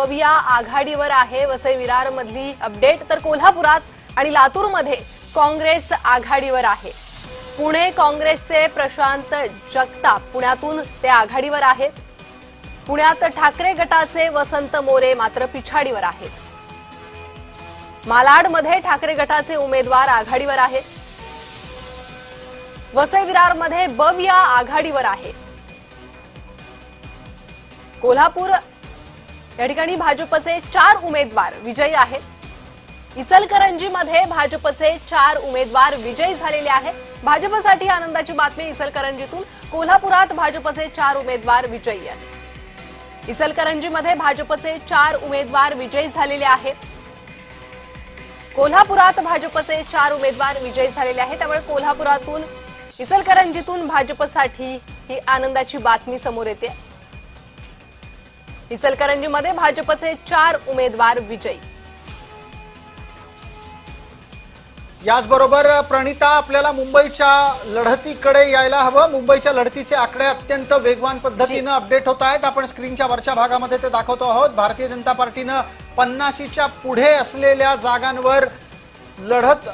बविया आघाडीवर आहे। वसई विरार मधली अपडेट तर कोल्हापुरात आणि लातूरमध्ये काँग्रेस आघाडीवर आहे। पुणे काँग्रेसचे प्रशांत जगताप पुण्यातून ते आघाडीवर आहेत। पुण्यात ठाकरे गटाचे वसंत मोरे मात्र पिछाडीवर आहेत। मालाडमध्ये ठाकरे गटाचे उमेदवार आघाडीवर आहेत। वसई विरारमध्ये बविया आघाडीवर आहे। कोल्हापूर या ठिकाणी भाजपचे 4 उमेदवार विजयी आहेत। इचलकरंजीमध्ये भाजपचे 4 उमेदवार विजयी झालेले आहेत। भाजपसाठी आनंदाची बातमी इचलकरंजीतून। कोल्हापुरात भाजपचे 4 उमेदवार विजयी आहेत। इचलकरंजीमध्ये भाजपचे 4 उमेदवार विजयी झालेले आहेत। कोल्हापुरात भाजपचे 4 उमेदवार विजयी झालेले आहेत। त्यामुळे कोल्हापुरातून इचलकरंजीतून भाजपसाठी ही आनंदाची बातमी समोर येते। इचलकरंजीमध्ये भाजपचे 4 उमेदवार विजयी। याचबरोबर प्रणिता, आपल्याला मुंबईच्या लढतीकडे यायला हवं। मुंबईच्या लढतीचे आकडे अत्यंत वेगवान पद्धतीने अपडेट होत आहेत। आपण स्क्रीनच्या वरच्या भागामध्ये ते दाखवतो आहोत। भारतीय जनता पार्टीनं 50च्या पुढे असलेल्या जागांवर लढत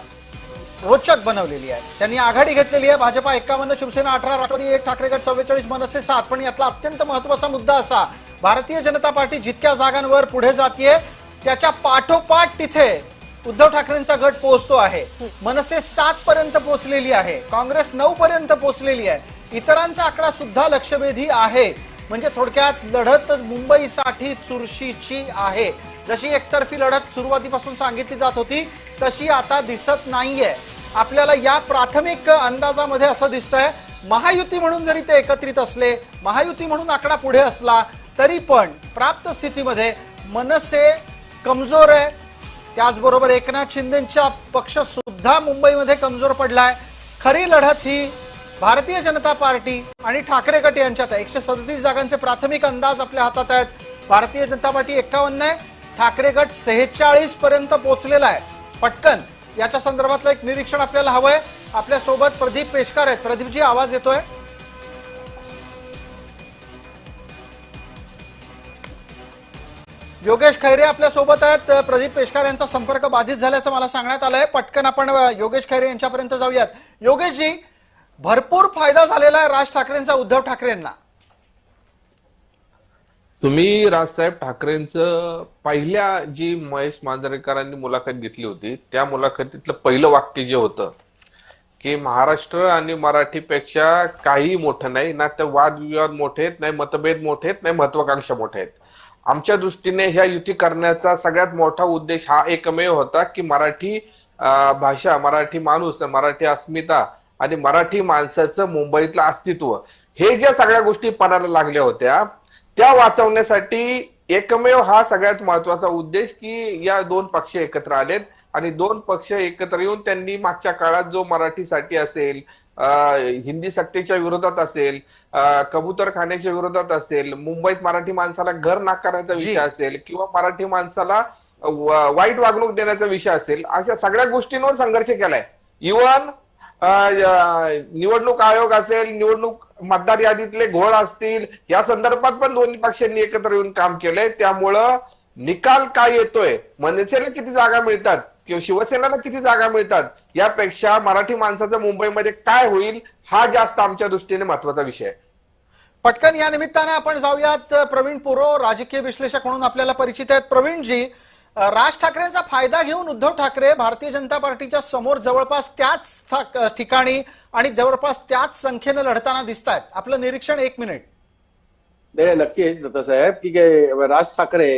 रोचक बनवलेली आहे। त्यांनी आघाडी घेतलेली आहे। भाजपा 51, शिवसेना 18, राष्ट्रवादी 1, ठाकरे गट 44, मनसे 7। पण यातला अत्यंत महत्त्वाचा मुद्दा असा, भारतीय जनता पार्टी जितक्या जागांवर पुढे जातीये त्याच्या पाठोपाठ तिथे उद्धव ठाकरेंचा गट पोहोचतो आहे। मनसे 7 पर्यंत पोहोचलेली आहे। काँग्रेस 9 पर्यंत पोहोचलेली आहे। इतरांचा आकडा सुद्धा लक्षवेधी आहे। म्हणजे थोडक्यात लढत मुंबईसाठी चुरशीची आहे। जशी एकतर्फी लढत सुरुवातीपासून सांगितली जात होती तशी आता दिसत नाहीये। आपल्याला या प्राथमिक अंदाजामध्ये असं दिसतंय, महायुती म्हणून जरी ते एकत्रित असले, महायुती म्हणून आकडा पुढे असला तरी पण प्राप्त स्थितीमध्ये मनसे कमजोर आहे। त्याचबरोबर एकनाथ शिंदेंचा पक्ष सुद्धा मुंबईमध्ये कमजोर पडलाय। खरी लढत ही भारतीय जनता पार्टी आणि ठाकरे गट यांच्यात आहे। 137 जागांचे प्राथमिक अंदाज आपल्या हातात आहेत। भारतीय जनता पार्टी 51 आहे, ठाकरे गट 46 पर्यंत पोहोचलेला आहे। पटकन याच्या संदर्भातलं एक निरीक्षण आपल्याला हवंय। आपल्या सोबत प्रदीप पेशकार आहेत। प्रदीपजी, आवाज येतोय? योगेश खैरे आपल्या सोबत आहेत। प्रदीप पेशकार यांचा संपर्क बाधित झाल्याचं मला सांगण्यात आलंय। पटकन आपण योगेश खैरे यांच्यापर्यंत जाऊयात। योगेशजी, भरपूर फायदा झालेला आहे राज ठाकरेंचा उद्धव ठाकरेंना। तुम्ही राजसाहेब ठाकरेंचं पहिल्या जी महेश मांजरेकरांनी मुलाखत घेतली होती त्या मुलाखतीतलं पहिलं वाक्य जे होतं की महाराष्ट्र आणि मराठीपेक्षा काही मोठं नाही, ना ते वादविवाद मोठे आहेत, नाही मतभेद मोठे आहेत, नाही महत्वाकांक्षा मोठे आहेत। आमच्या दृष्टीने ह्या युती करण्याचा सगळ्यात मोठा उद्देश हा एकमेव होता की मराठी भाषा, मराठी माणूस, मराठी अस्मिता आणि मराठी माणसाचं मुंबईतलं अस्तित्व, हे ज्या सगळ्या गोष्टी पणाला लागल्या होत्या त्या वाचवण्यासाठी एकमेव हा सगळ्यात महत्वाचा उद्देश की या 2 पक्ष एकत्र आलेत आणि 2 पक्ष एकत्र येऊन त्यांनी मागच्या काळात जो मराठीसाठी असेल, हिंदी सक्तीच्या विरोधात असेल, कबूतर खाण्याच्या विरोधात असेल, मुंबईत मराठी माणसाला घर नाकारण्याचा विषय असेल किंवा मराठी माणसाला वाईट वागणूक देण्याचा विषय असेल, अशा सगळ्या गोष्टींवर संघर्ष केलाय। इव्हन निवडणूक आयोग असेल, निवडणूक मतदार यादीतले घोळ असतील, या संदर्भात पण दोन्ही पक्षांनी एकत्र येऊन काम केलंय। त्यामुळं निकाल काय येतोय, मनसेला किती जागा मिळतात किंवा शिवसेनेला किती जागा मिळतात यापेक्षा मराठी माणसाचं मुंबईमध्ये काय होईल हा जास्त आमच्या दृष्टीने महत्वाचा विषय आहे। पटकन या निमित्ताने आपण जाऊयात। प्रवीण पुरो राजकीय विश्लेषक म्हणून आपल्याला परिचित आहेत। प्रवीणजी, राज ठाकरेंचा फायदा घेऊन उद्धव ठाकरे भारतीय जनता पार्टीच्या समोर जवळपास त्याच ठिकाणी आणि जवळपास त्याच संख्येने लढताना दिसत आहेत। आपलं निरीक्षण 1 मिनिट। नाही, नक्कीच दत्तासाहेब की राज ठाकरे